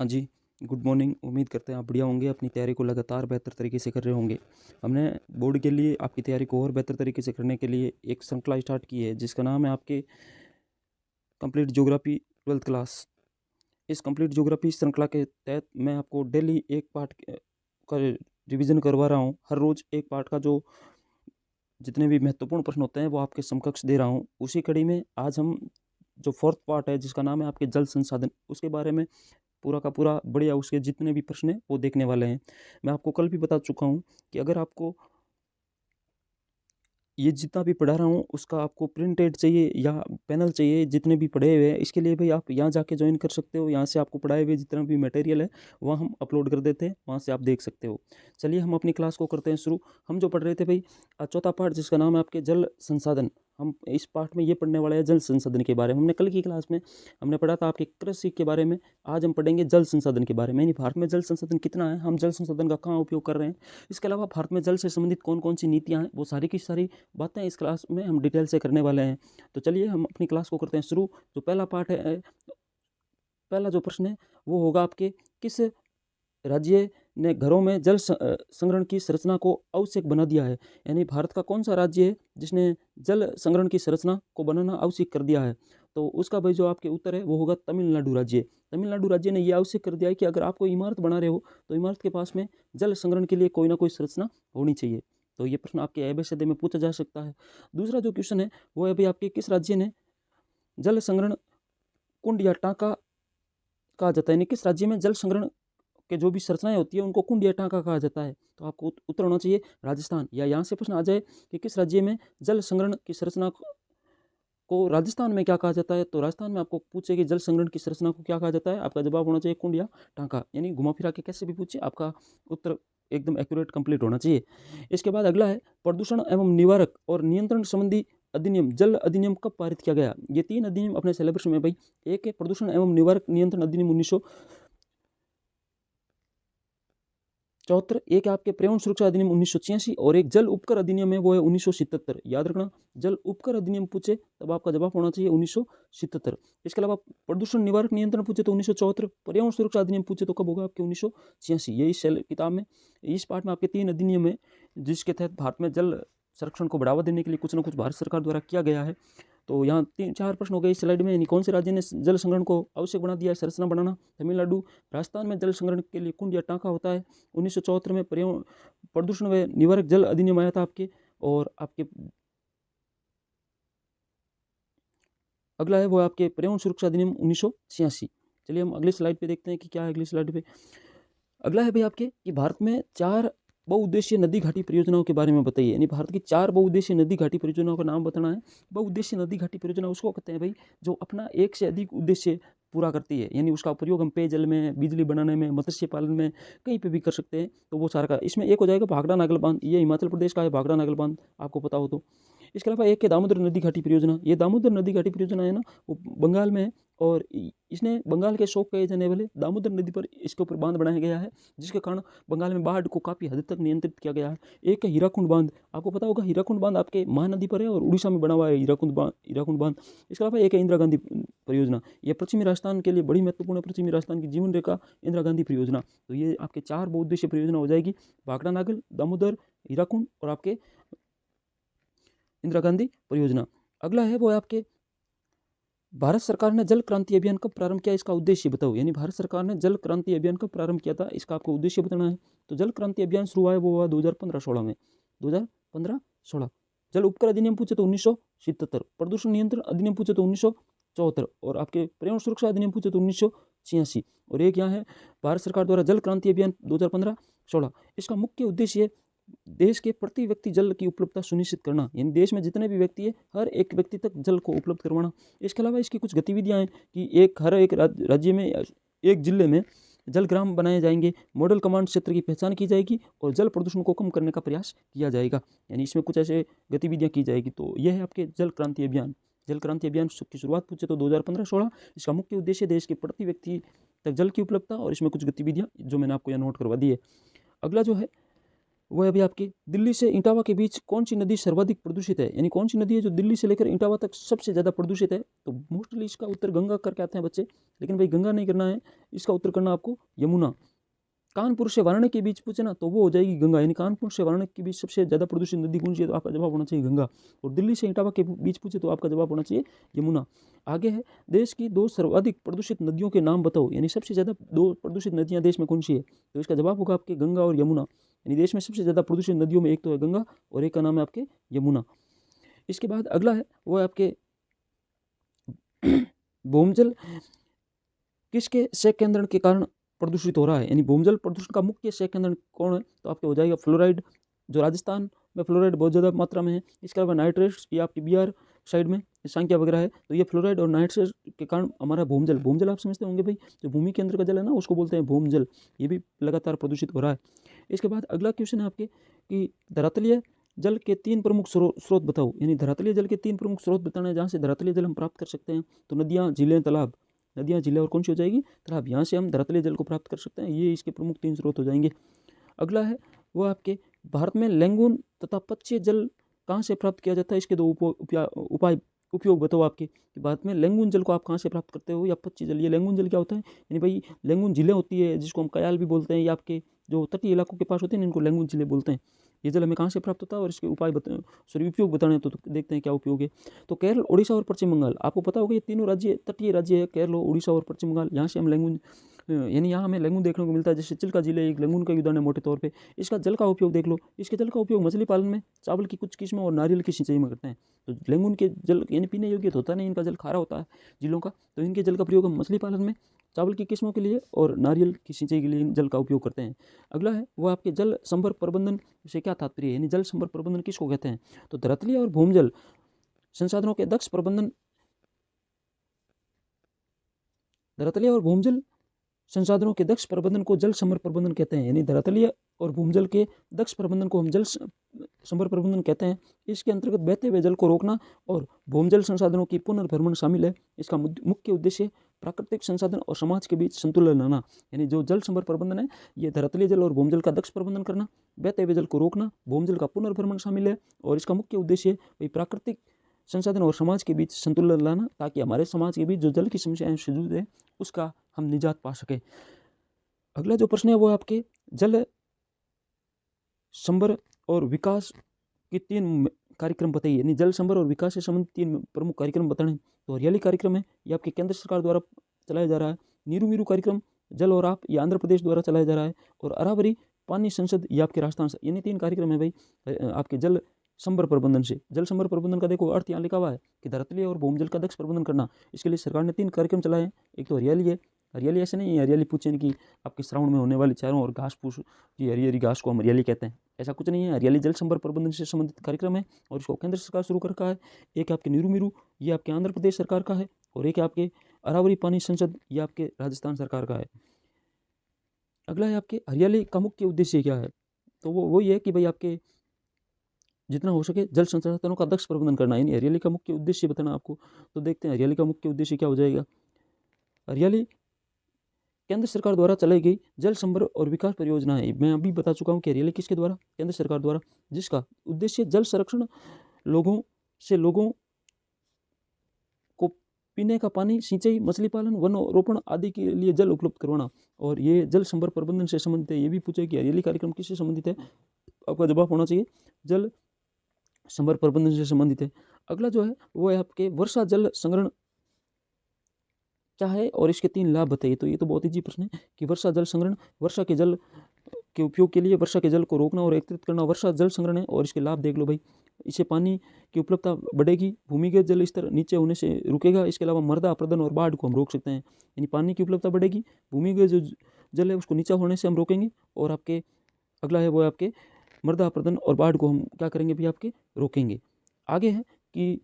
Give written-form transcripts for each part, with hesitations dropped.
हाँ जी, good morning. उम्मीद करते हैं आप बढ़िया होंगे, अपनी तैयारी को लगातार बेहतर तरीके से कर रहे होंगे। हमने बोर्ड के लिए आपकी तैयारी को और बेहतर तरीके से करने के लिए एक श्रृंखला स्टार्ट की है, जिसका नाम है आपके कंप्लीट ज्योग्राफी 12th क्लास। इस कंप्लीट ज्योग्राफी श्रृंखला के तहत मैं आपको डेली एक पार्ट का रिवीजन करवा रहा हूँ। हर रोज़ एक पार्ट का जो जितने भी महत्वपूर्ण प्रश्न होते हैं वो आपके समकक्ष दे रहा हूँ। उसी कड़ी में आज हम जो फोर्थ पार्ट है, जिसका नाम है आपके जल संसाधन, उसके बारे में पूरा का पूरा बढ़िया उसके जितने भी प्रश्न हैं वो देखने वाले हैं। मैं आपको कल भी बता चुका हूँ कि अगर आपको ये जितना भी पढ़ा रहा हूँ उसका आपको प्रिंटेड चाहिए या पैनल चाहिए, जितने भी पढ़े हुए हैं, इसके लिए भाई आप यहाँ जाके ज्वाइन कर सकते हो। यहाँ से आपको पढ़ाए हुए जितना भी मटेरियल है वहाँ हम अपलोड कर देते हैं, वहाँ से आप देख सकते हो। चलिए हम अपनी क्लास को करते हैं शुरू। हम जो पढ़ रहे थे भाई चौथा पार्ट, जिसका नाम है आपके जल संसाधन। हम इस पार्ट में ये पढ़ने वाले हैं जल संसाधन के बारे में। हमने कल की क्लास में हमने पढ़ा था आपके कृषि के बारे में। आज हम पढ़ेंगे जल संसाधन के बारे में, यानी भारत में जल संसाधन कितना है, हम जल संसाधन का कहाँ उपयोग कर रहे हैं। इसके अलावा भारत में जल से संबंधित कौन कौन सी नीतियाँ हैं, वो सारी की सारी बातें इस क्लास में हम डिटेल से करने वाले हैं। तो चलिए हम अपनी क्लास को करते हैं शुरू। जो पहला पार्ट है, पहला जो प्रश्न है वो होगा आपके, किस राज्य ने घरों में जल संग्रहण की संरचना को आवश्यक बना दिया है। यानी भारत का कौन सा राज्य है जिसने जल संग्रहण की संरचना को बनाना आवश्यक कर दिया है। तो उसका भाई जो आपके उत्तर है वो होगा तमिलनाडु राज्य। तमिलनाडु राज्य ने यह आवश्यक कर दिया है कि अगर आप कोई इमारत बना रहे हो तो इमारत के पास में जल संग्रहण के लिए कोई ना कोई संरचना होनी चाहिए। तो ये प्रश्न आपके एबीसीडी में पूछा जा सकता है। दूसरा जो क्वेश्चन है वो है भाई आपके, किस राज्य ने जल संग्रहण कुंड या टांका कहा जाता है। यानी किस राज्य में जल संग्रहण के जो भी संरचनाएं होती है उनको कुंड या टांका कहा जाता है। तो आपको उत्तर होना चाहिए राजस्थान। या यहाँ से प्रश्न आ जाए कि किस राज्य में जल संग्रहण की संरचना को राजस्थान में क्या कहा जाता है, तो राजस्थान में आपको पूछे कि जल संग्रहण की संरचना को क्या कहा जाता है, आपका जवाब होना चाहिए कुंड या टांका। यानी घुमा फिरा के कैसे भी पूछे, आपका उत्तर एकदम एक्यूरेट कंप्लीट होना चाहिए। इसके बाद अगला है, प्रदूषण एवं निवारक और नियंत्रण संबंधी अधिनियम, जल अधिनियम कब पारित किया गया। ये तीन अधिनियम अपने सिलेबस में भाई, एक है प्रदूषण एवं निवारक नियंत्रण अधिनियम 1974, एक है आपके पर्यावरण सुरक्षा अधिनियम 1986 और एक जल उपकर अधिनियम है वो है 1977। याद रखना, जल उपकर अधिनियम पूछे तब आपका जवाब होना चाहिए 1977। इसके अलावा प्रदूषण निवारक नियंत्रण पूछे तो 1974, पर्यावरण सुरक्षा अधिनियम पूछे तो कब होगा आपके 1986। ये इस किताब में, इस पार्ट में आपके तीन अधिनियम है जिसके तहत भारत में जल संरक्षण को बढ़ावा देने के लिए कुछ ना कुछ भारत सरकार द्वारा किया गया है। तो यहाँ 3-4 प्रश्न हो गए इस स्लाइड में। यानी कौन से राज्य ने जल संग्रहण को आवश्यक बना दिया है, संरचना बनाना, तमिलनाडु। राजस्थान में जल संग्रहण के लिए कुंड या टांका होता है। 1974 में पर्यावरण प्रदूषण व निवारक जल अधिनियम आया था आपके। और आपके अगला है वो आपके पर्यावरण सुरक्षा अधिनियम 1986। चलिए हम अगली स्लाइड पे देखते हैं कि क्या है अगली स्लाइड पे। अगला है भाई आपके कि भारत में 4 बहुउद्देशीय नदी घाटी परियोजनाओं के बारे में बताइए। यानी भारत की 4 बहुउद्देशीय नदी घाटी परियोजनाओं का नाम बताना है। बहुउद्देशीय नदी घाटी परियोजना उसको कहते हैं भाई जो अपना एक से अधिक उद्देश्य पूरा करती है। यानी उसका प्रयोग हम पेयजल में, बिजली बनाने में, मत्स्य पालन में, कहीं पे भी कर सकते हैं। तो वो सारा का इसमें एक हो जाएगा भाखड़ा नागल बांध। ये हिमाचल प्रदेश का है भाखड़ा नागल बांध, आपको पता हो तो। इसके अलावा एक है दामोदर नदी घाटी परियोजना। ये दामोदर नदी घाटी परियोजना है ना, वो बंगाल में है। और इसने बंगाल के शोक कहे जाने वाले दामोदर नदी पर इसके ऊपर बांध बनाया गया है, जिसके कारण बंगाल में बाढ़ को काफ़ी हद तक नियंत्रित किया गया है। एक है हीराकुंड बांध, आपको पता होगा हीराकुंड बांध आपके महानदी पर है और उड़ीसा में बना हुआ है हीराकुंड बांध। इसके अलावा एक है इंदिरा गांधी परियोजना। ये पश्चिमी राजस्थान के लिए बड़ी महत्वपूर्ण है, पश्चिमी राजस्थान की जीवन रेखा इंदिरा गांधी परियोजना। तो ये आपके 4 बहुउद्देशीय परियोजना हो जाएगी, भाखड़ा नागल, दामोदर, हीराकुंड और आपके इंदिरा गांधी परियोजना। अगला है वो है आपके, भारत सरकार ने जल क्रांति अभियान कब प्रारंभ किया, इसका उद्देश्य बताओ। यानी भारत सरकार ने जल क्रांति अभियान कब प्रारंभ किया था, इसका आपको उद्देश्य बताना है। तो जल क्रांति अभियान शुरू हुआ है वो हुआ 2015-16 में, 2015-16। जल उपकर अधिनियम पूछे तो 1977, प्रदूषण नियंत्रण अधिनियम पूछे तो 1974 और आपके पर्यावरण सुरक्षा अधिनियम पूछे तो 1986। और एक यहाँ है भारत सरकार द्वारा जल क्रांति अभियान 2015-16। इसका मुख्य उद्देश्य है देश के प्रति व्यक्ति जल की उपलब्धता सुनिश्चित करना। यानी देश में जितने भी व्यक्ति है हर एक व्यक्ति तक जल को उपलब्ध करवाना। इसके अलावा इसकी कुछ गतिविधियां हैं कि हर एक राज्य में, एक जिले में जल ग्राम बनाए जाएंगे, मॉडल कमांड क्षेत्र की पहचान की जाएगी और जल प्रदूषण को कम करने का प्रयास किया जाएगा। यानी इसमें कुछ ऐसे गतिविधियां की जाएगी। तो यह है आपके जल क्रांति अभियान। जल क्रांति अभियान की शुरुआत पूछे तो 2015-16। इसका मुख्य उद्देश्य देश के प्रति व्यक्ति तक जल की उपलब्धता और इसमें कुछ गतिविधियां जो मैंने आपको यहाँ नोट करवा दी है। अगला जो है वो है अभी आपकी दिल्ली से इटावा के बीच कौन सी नदी सर्वाधिक प्रदूषित है, यानी कौन सी नदी है जो दिल्ली से लेकर इटावा तक सबसे ज़्यादा प्रदूषित है। तो मोस्टली इसका उत्तर गंगा करके आते हैं बच्चे, लेकिन भाई गंगा नहीं करना है, इसका उत्तर करना आपको यमुना। कानपुर से वाराणसी के बीच पूछे ना तो वो हो जाएगी गंगा, यानी कानपुर से वाराणसी के बीच सबसे ज़्यादा प्रदूषित नदी कौन सी है, तो आपका जवाब होना चाहिए गंगा। और दिल्ली से इटावा के बीच पूछे तो आपका जवाब होना चाहिए यमुना। आगे है देश की 2 सर्वाधिक प्रदूषित नदियों के नाम बताओ, यानी सबसे ज़्यादा 2 प्रदूषित नदियाँ देश में कौन सी है, तो इसका जवाब होगा आपके गंगा और यमुना। यानी देश में सबसे ज़्यादा प्रदूषित नदियों में एक तो है गंगा और एक का नाम है आपके यमुना। इसके बाद अगला है वो है आपके भूमजल किसके सेक केंद्रण के कारण प्रदूषित हो रहा है, यानी भूमजल प्रदूषण का मुख्य सेक केंद्रण कौन है, तो आपके हो जाएगा फ्लोराइड, जो राजस्थान में फ्लोराइड बहुत ज़्यादा मात्रा में है। इसके अलावा नाइट्रेट्स, ये आपकी बिहार साइड में सांख्या वगैरह है, तो ये फ्लोराइड और नाइट्रेट्स के कारण हमारा भूमजल, भूमजल आप समझते होंगे भाई, जो भूमि के अंदर का जल है ना उसको बोलते हैं भूमजल, ये भी लगातार प्रदूषित हो रहा है। इसके बाद अगला क्वेश्चन है आपके कि धरातलीय जल के 3 प्रमुख स्रोत बताओ, यानी धरातलीय जल के 3 प्रमुख स्रोत बताना है जहाँ से धरातलीय जल हम प्राप्त कर सकते हैं। तो नदियाँ, झीलें, तालाब, नदियाँ, झीलें और कौन सी हो जाएगी, तालाब, यहाँ से हम धरातलीय जल को प्राप्त कर सकते हैं। ये इसके प्रमुख 3 स्रोत हो जाएंगे। अगला है वो आपके भारत में लैंगून तथा पच्चीय जल कहाँ से प्राप्त किया जाता है, इसके 2 उपयोग बताओ आपके कि भारत में लैंगून जल को आप कहाँ से प्राप्त करते हो या पच्चीय जल। ये लैंगून जल क्या होता है, यानी भाई लैंगून झीलें होती है जिसको हम कयाल भी बोलते हैं, या आपके जो तटीय इलाकों के पास होते हैं इनको लैंगून झीलें बोलते हैं। ये जल हमें कहाँ से प्राप्त होता है और इसके उपयोग बताने हैं, तो देखते हैं क्या उपयोग है। तो केरल, उड़ीसा और पश्चिम बंगाल, आपको पता होगा ये तीनों राज्य तटीय राज्य है, केरल, उड़ीसा और पश्चिम बंगाल, यहाँ से हम लैंगून, यानी यहाँ हमें लैंगून देखने को मिलता है। जैसे चिल्का झील एक लैंगून का उदाहरण है मोटे तौर पे। इसका जल का उपयोग देख लो, इसके जल का उपयोग मछली पालन में, चावल की कुछ किस्मों और नारियल की सिंचाई में करते हैं। तो लैंगून के जल यानी पीने योग्य तो होता नहीं, इनका जल खारा होता है झीलों का, तो इनके जल का प्रयोग हम मछली पालन में, चावल की किस्मों के लिए और नारियल की सिंचाई के लिए जल का उपयोग करते हैं। अगला है वो आपके जल संभर प्रबंधन से क्या तात्पर्य है, यानी जल संभर प्रबंधन किसको कहते हैं, तो धरातलीय और भूमजल संसाधनों के दक्ष प्रबंधन, धरातलीय और भूमजल संसाधनों के दक्ष प्रबंधन को जल संभर प्रबंधन कहते हैं। यानी धरातलीय और भूमजल के दक्ष प्रबंधन को हम जल संभर प्रबंधन कहते हैं। इसके अंतर्गत बहते हुए जल को रोकना और भूमजल संसाधनों की पुनर्भरण शामिल है। इसका मुख्य उद्देश्य प्राकृतिक संसाधन और समाज के बीच संतुलन लाना, यानी जो जल संभर प्रबंधन है ये धरातलीय जल और भूमजल का दक्ष प्रबंधन करना, बहते हुए जल को रोकना, भूमजल का पुनर्भरण शामिल है। और इसका मुख्य उद्देश्य प्राकृतिक संसाधन और समाज के बीच संतुलन लाना, ताकि हमारे समाज के बीच जो जल की समस्याएं से जूझ है उसका हम निजात पा सके। अगला जो प्रश्न है वो आपके जल संभर और विकास के 3 कार्यक्रम बताइए, यानी जल संभर और विकास से संबंधित 3 प्रमुख कार्यक्रम बताने। तो हरियाली कार्यक्रम है, ये आपके केंद्र सरकार द्वारा चलाया जा रहा है। नीरू मीरू कार्यक्रम जल और आप, ये आंध्र प्रदेश द्वारा चलाया जा रहा है। और अरावरी पानी संसद, ये आपके राजस्थान से, यानी 3 कार्यक्रम है भाई आपके जल संभर प्रबंधन से। जल संभर प्रबंधन का देखो अर्थ यहाँ लिखा हुआ है कि धरातलीय और भूमजल का दक्ष प्रबंधन करना। इसके लिए सरकार ने 3 कार्यक्रम चलाए हैं। एक तो हरियाली है, हरियाली ऐसे नहीं है हरियाली पूछे कि आपके श्रावण में होने वाली चारों और घास फूस की हरी हरी घास को हम हरियाली कहते हैं, ऐसा कुछ नहीं है। हरियाली जल संभर प्रबंधन से संबंधित कार्यक्रम है और इसको केंद्र सरकार शुरू कर रखा है। एक आपके नीरू मीरू, ये आपके आंध्र प्रदेश सरकार का है। और एक आपके अरावरी पानी संसद, ये आपके राजस्थान सरकार का है। अगला है आपके हरियाली का मुख्य उद्देश्य क्या है, तो वो ये है कि भाई आपके जितना हो सके जल संसाधनों का दक्ष प्रबंधन करना, यानी हरियाली का मुख्य उद्देश्य बताना आपको। तो देखते हैं हरियाली का मुख्य उद्देश्य क्या हो जाएगा। हरियाली केंद्र सरकार द्वारा चलाई गई जल संभर और विकास परियोजना है। मैं अभी बता चुका हूँ कि हरियाली किसके द्वारा, केंद्र सरकार द्वारा, जिसका उद्देश्य जल संरक्षण, लोगों को पीने का पानी, सिंचाई, मछली पालन, वन रोपण आदि के लिए जल उपलब्ध करवाना। और ये जल संभर प्रबंधन से संबंधित है। ये भी पूछे कि हरियाली कार्यक्रम किससे संबंधित है, आपका जवाब होना चाहिए जल संभर प्रबंधन से संबंधित है। अगला जो है वो है आपके वर्षा जल संग्रहण क्या है और इसके 3 लाभ बताइए। तो ये तो बहुत ईजी प्रश्न है कि वर्षा जल संग्रहण, वर्षा के जल के उपयोग के लिए वर्षा के जल को रोकना और एकत्रित करना वर्षा जल संग्रहण है। और इसके लाभ देख लो भाई, इससे पानी की उपलब्धता बढ़ेगी, भूमिगत जल स्तर नीचे होने से रुकेगा। इसके अलावा मृदा अपरदन और बाढ़ को हम रोक सकते हैं, यानी पानी की उपलब्धता बढ़ेगी, भूमिगत जो जल है उसको नीचा होने से हम रोकेंगे। और आपके अगला है वो आपके मृदा अपरदन और बाढ़ को हम क्या करेंगे भी आपके रोकेंगे। आगे है कि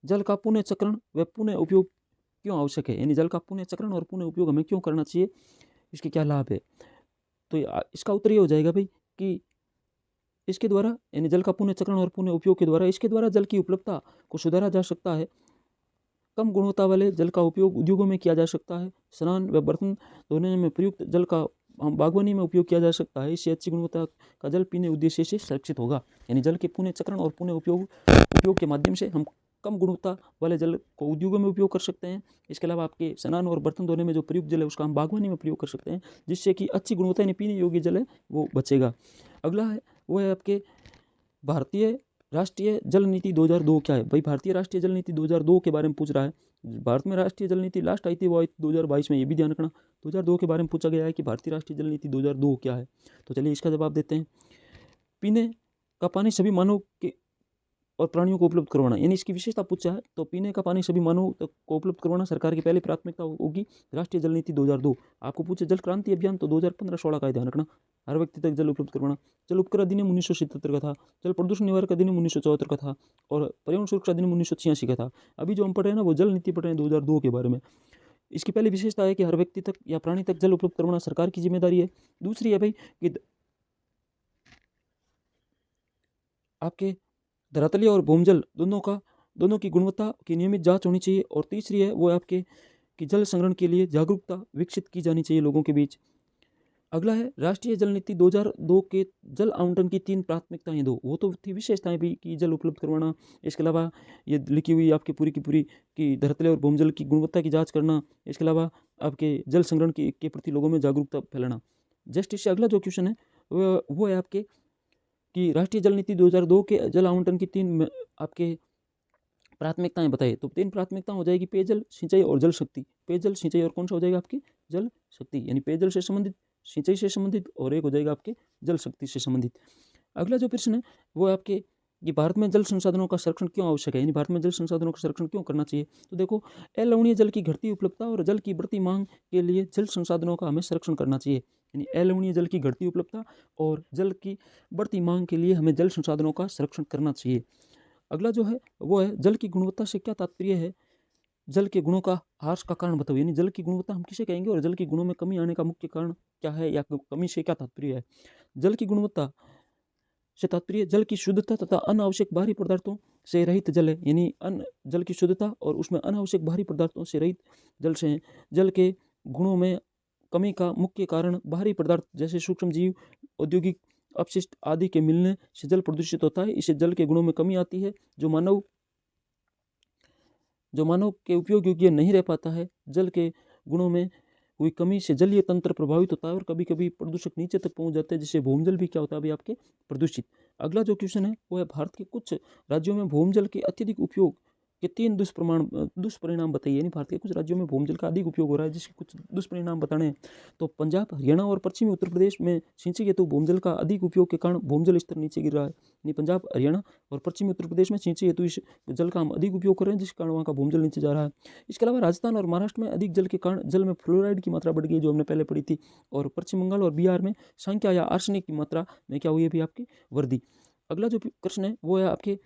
जल का पुनः चक्रण व पुनः उपयोग क्यों आवश्यक है, यानी जल का पुनः चक्रण और पुनः उपयोग हमें क्यों करना चाहिए, इसके क्या लाभ है। तो इसका उत्तर ये हो जाएगा भाई कि इसके द्वारा, यानी जल का पुनः चक्रण और पुनः उपयोग के द्वारा, इसके द्वारा जल की उपलब्धता को सुधारा जा सकता है। कम गुणवत्ता वाले जल का उपयोग उद्योगों में किया जा सकता है। स्नान व बर्तन धोने में प्रयुक्त जल का हम बागवानी में उपयोग किया जा सकता है। इससे अच्छी गुणवत्ता का जल पीने उद्देश्य से संरक्षित होगा। यानी जल के पुनः चक्रण और पुनः उपयोग के माध्यम से हम कम गुणवत्ता वाले जल को उद्योगों में उपयोग कर सकते हैं। इसके अलावा आपके स्नान और बर्तन धोने में जो प्रयुक्त जल है उसका हम बागवानी में प्रयोग कर सकते हैं, जिससे कि अच्छी गुणवत्ता यानी पीने योग्य जल है वो बचेगा। अगला है वो है आपके भारतीय राष्ट्रीय जल नीति 2002 क्या है। भाई भारतीय राष्ट्रीय जल नीति 2002 के बारे में पूछ रहा है। भारत में राष्ट्रीय जल नीति लास्ट आई थी वो आई 2022 में, ये भी ध्यान रखना। 2002 के बारे में पूछा गया है कि भारतीय राष्ट्रीय जल नीति 2002 क्या है। तो चलिए इसका जवाब देते हैं। पीने का पानी सभी मानव के और प्राणियों को उपलब्ध करवाना, यानी इसकी विशेषता पूछा है। तो पीने का पानी सभी मानव तक को उपलब्ध करवाना सरकार की पहली प्राथमिकता होगी। राष्ट्रीय जल नीति 2002। आपको पूछे जल क्रांति अभियान तो 2015-16 का ध्यान रखना। हर व्यक्ति तक जल उपलब्ध करवाना। जल उपकर अधिनियम 1977 का था। जल प्रदूषण निवारक अधिनियम 1974 का था। और पर्यावरण सुरक्षा अधिनियम 1986 का था। अभी जो हम पढ़ रहे हैं ना वो जल नीति पढ़ रहे हैं 2002 के बारे में। इसकी पहली विशेषता है कि हर व्यक्ति तक या प्राणी तक जल उपलब्ध करवाना सरकार की जिम्मेदारी है। दूसरी है भाई कि आपके धरातलीय और भूमजल दोनों की गुणवत्ता की नियमित जांच होनी चाहिए। और तीसरी है वो आपके कि जल संग्रहण के लिए जागरूकता विकसित की जानी चाहिए लोगों के बीच। अगला है राष्ट्रीय जल नीति 2002 के जल आवंटन की 3 प्राथमिकताएं दो। वो तो थी विशेषताएं भी कि जल उपलब्ध करवाना। इसके अलावा ये लिखी हुई आपकी पूरी की पूरी कि धरातलीय और भूमजल की गुणवत्ता की जाँच करना। इसके अलावा आपके जल संग्रहण के प्रति लोगों में जागरूकता फैलाना। जस्ट इससे अगला जो क्वेश्चन है वो है आपके कि राष्ट्रीय जल नीति 2002 के जल आवंटन की 3 आपके प्राथमिकताएं बताइए। तो 3 प्राथमिकता हो जाएगी पेयजल, सिंचाई और जल शक्ति। पेयजल, सिंचाई और कौन सा हो जाएगा आपकी जल शक्ति, यानी पेयजल से संबंधित, सिंचाई से संबंधित और एक हो जाएगा आपके जल शक्ति से संबंधित। अगला जो प्रश्न है वो है आपके कि भारत में जल संसाधनों का संरक्षण क्यों आवश्यक है, यानी भारत में जल संसाधनों का संरक्षण क्यों करना चाहिए। तो देखो अलवणीय जल की घटती उपलब्धता और जल की बढ़ती मांग के लिए जल संसाधनों का हमें संरक्षण करना चाहिए। यानी अलवणीय जल की घटती उपलब्धता और जल की बढ़ती मांग के लिए हमें जल संसाधनों का संरक्षण करना चाहिए। अगला जो है वो है जल की गुणवत्ता से क्या तात्पर्य है। जल के गुणों का ह्रास का कारण बताओ, यानी जल की गुणवत्ता हम किसे कहेंगे और जल की गुणों में कमी आने का मुख्य कारण क्या है या कमी से क्या तात्पर्य है। जल की गुणवत्ता से तात्पर्य जल की शुद्धता तथा अनावश्यक बाहरी पदार्थों से रहित जल है, यानी जल की शुद्धता और उसमें अनावश्यक बाहरी पदार्थों से रहित जल से है। जल के गुणों में कमी का मुख्य कारण बाहरी पदार्थ जैसे सूक्ष्म जीव, औद्योगिक अपशिष्ट आदि के मिलने से जल प्रदूषित होता है। इससे जल के गुणों में कमी आती है जो मानव के उपयोग योग्य नहीं रह पाता है। जल के गुणों में हुई कमी से जलीय तंत्र प्रभावित होता है और कभी कभी प्रदूषक नीचे तक पहुंच जाते हैं, जिससे भूमजल भी क्या होता है अभी आपके प्रदूषित। अगला जो क्वेश्चन है वो है भारत के कुछ राज्यों में भूमजल के अत्यधिक उपयोग के 3 दुष्परिणाम बताइए। यानी भारत के कुछ राज्यों में भूमजल का अधिक उपयोग हो रहा है जिसके कुछ दुष्परिणाम बताने हैं। तो पंजाब, हरियाणा और पश्चिमी उत्तर प्रदेश में सिंचाई हेतु भूमजल का अधिक उपयोग के कारण भूमजल स्तर नीचे गिर रहा है। यानी पंजाब, हरियाणा और पश्चिमी उत्तर प्रदेश में सिंचाई हेतु इस जल का हम अधिक उपयोग कर रहे हैं, जिस कारण वहाँ का भूमजल नीचे जा रहा है। इसके अलावा राजस्थान और महाराष्ट्र में अधिक जल के कारण जल में फ्लोराइड की मात्रा बढ़ गई, जो हमने पहले पढ़ी थी। और पश्चिम बंगाल और बिहार में संख्या या आर्सेनिक की मात्रा में क्या हुई है भी आपकी वृद्धि। अगला जो प्रश्न है वो है आपके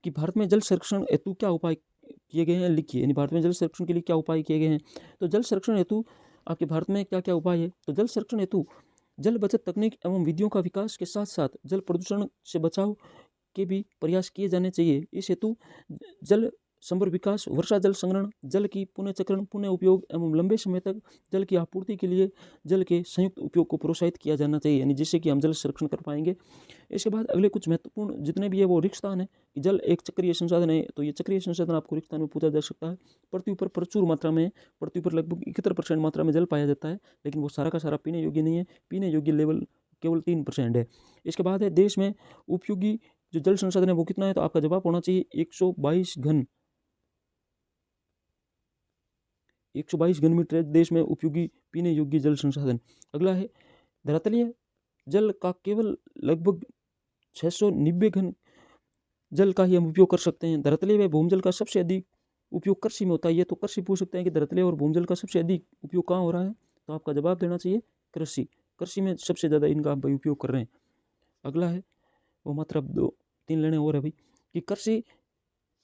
कि भारत में जल संरक्षण हेतु क्या उपाय किए गए हैं, लिखिए। यानी भारत में जल संरक्षण के लिए क्या उपाय किए गए हैं। तो जल संरक्षण हेतु आपके भारत में क्या क्या उपाय है। तो जल संरक्षण हेतु जल बचत तकनीक एवं विधियों का विकास के साथ साथ जल प्रदूषण से बचाव के भी प्रयास किए जाने चाहिए। इस हेतु जल संभर विकास, वर्षा जल संग्रहण, जल की पुनः चक्रण, पुनः उपयोग एवं लंबे समय तक जल की आपूर्ति के लिए जल के संयुक्त उपयोग को प्रोत्साहित किया जाना चाहिए, यानी जिससे कि हम जल संरक्षण कर पाएंगे। इसके बाद अगले कुछ महत्वपूर्ण जितने भी है वो रिक्तस्थान है कि जल एक चक्रीय संसाधन है। तो ये चक्रीय संसाधन आपको रिक्तस्थान में पूछा जा सकता है। पृथ्वी पर प्रचुर मात्रा में, पृथ्वी पर लगभग 71% मात्रा में जल पाया जाता है, लेकिन वो सारा का सारा पीने योग्य नहीं है। पीने योग्य लेवल केवल 3% है। इसके बाद है देश में उपयोगी जो जल संसाधन है वो कितना है। तो आपका जवाब होना चाहिए 122 घन मीटर देश में उपयोगी पीने योग्य जल संसाधन। अगला है धरातलीय जल का केवल लगभग 690 घन जल का ही हम उपयोग कर सकते हैं। धरातलीय व भूमजल का सबसे अधिक उपयोग कृषि में होता है। ये तो कृषि पूछ सकते हैं कि धरातलीय और भूमजल का सबसे अधिक उपयोग कहाँ हो रहा है। तो आपका जवाब देना चाहिए कृषि में सबसे ज़्यादा इनका आप उपयोग कर रहे हैं। अगला है वो मात्र 2-3 लेने और है भाई कि कृषि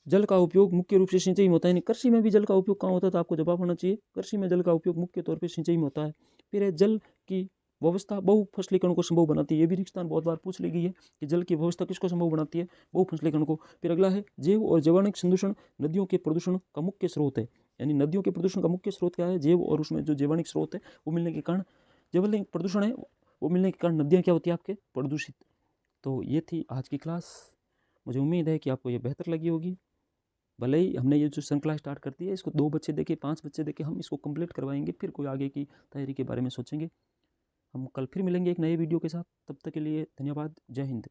जल का उपयोग मुख्य रूप से सिंचाई में होता है। कृषि में भी जल का उपयोग कहाँ होता है। तो आपको जवाब होना चाहिए कृषि में जल का उपयोग मुख्य तौर पर सिंचाई में होता है। फिर है जल की व्यवस्था बहुफसलीकरण को संभव बनाती है। ये भी रिक्तस्थान बहुत बार पूछ ली गई है कि जल की व्यवस्था किसको संभव बनाती है, बहुफसलीकरण को। फिर अगला है जैव और जैवाणिक संदूषण नदियों के प्रदूषण का मुख्य स्रोत है। यानी नदियों के प्रदूषण का मुख्य स्रोत क्या है, जैव और उसमें जो जैवाणिक स्रोत है वो मिलने के कारण जब प्रदूषण है वो मिलने के कारण नदियाँ क्या होती है आपके प्रदूषित। तो ये थी आज की क्लास। मुझे उम्मीद है कि आपको ये बेहतर लगी होगी। भले ही हमने ये जो श्रृंखला स्टार्ट कर दी है, इसको 2 बच्चे देके 5 बच्चे देके हम इसको कंप्लीट करवाएंगे, फिर कोई आगे की तैयारी के बारे में सोचेंगे। हम कल फिर मिलेंगे एक नए वीडियो के साथ। तब तक के लिए धन्यवाद। जय हिंद।